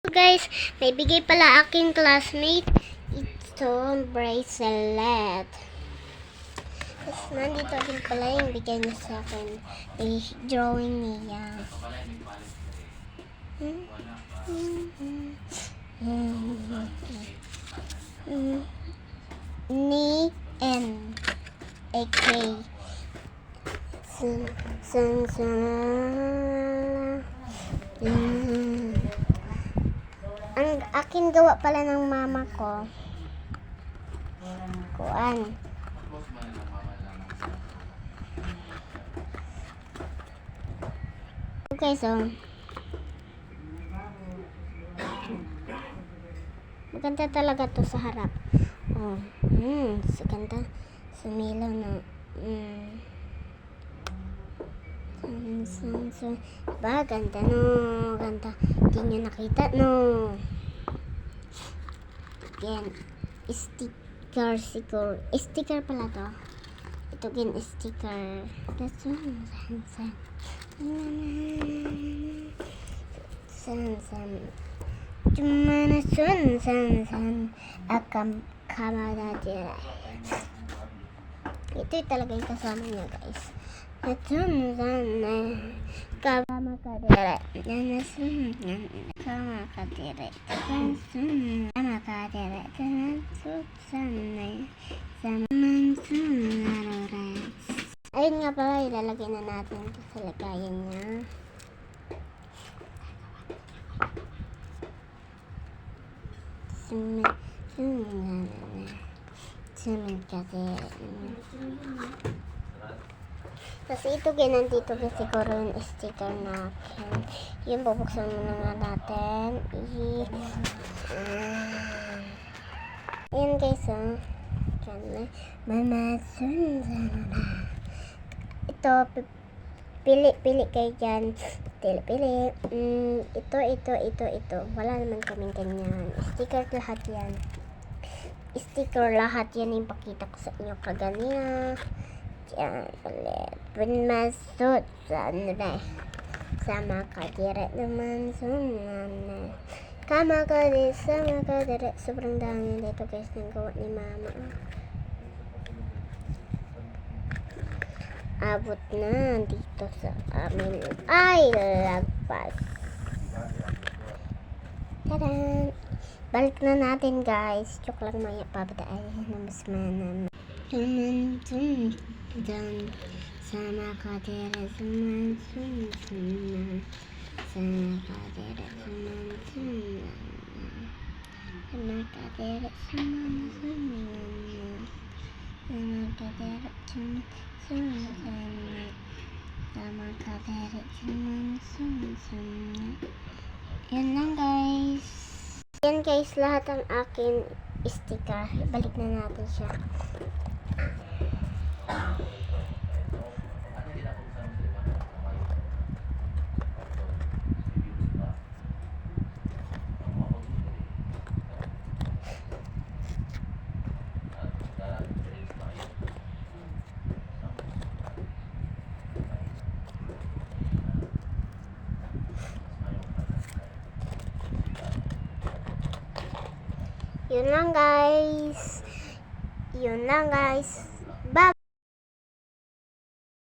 Guys, may bigay pala aking classmate. Ito, bracelet. Tapos nandito din pala yung bigay niya sa akin. May drawing niya. Ni N A-K. Ang akin gawa pala ng mama ko. Kuan. Okay, so maganda talaga to sa harap. Oh, ganda. Sumilaw na. Ba, ganda no. Ganda. Hindi nyo nakita no. Yan. Sticker siguro. Sticker pala to. Ito din sticker. That's one. Cumana sun akam kamada dira. Ito talaga yung kasama niya, guys. Sun kama kadira. Kama kadira. Kama kadira. Ayun nga pala, ilalagay na natin ito sa lagayan niya. Kasi ito ginandito kasi siguro yung sticker na akin. Yung bubuksan muna nga natin. Ayan guys, ito, pili kayo dyan. Pili. Ito. Wala naman kaming ganyan. Sticker lahat yan. Sticker lahat yan yung pakita ko sa inyo kagania. Diyan ulit. Pinmasot sa sama ka dire naman sunan. Sama ka dire. Sobrang dami dito guys ng gawa ni mama. Abot na dito sa amin. Ay, lagpas. Tadan! Balik na natin guys. Joke lang, maya pabadaay na mas manam. Sama ka dire suman. Sama ka dire suman. Sama ka dire suman. Sama ka dire suman. Yan lang guys. Yan guys, lahat ang akin sticker. Balik na natin siya. Yun lang guys.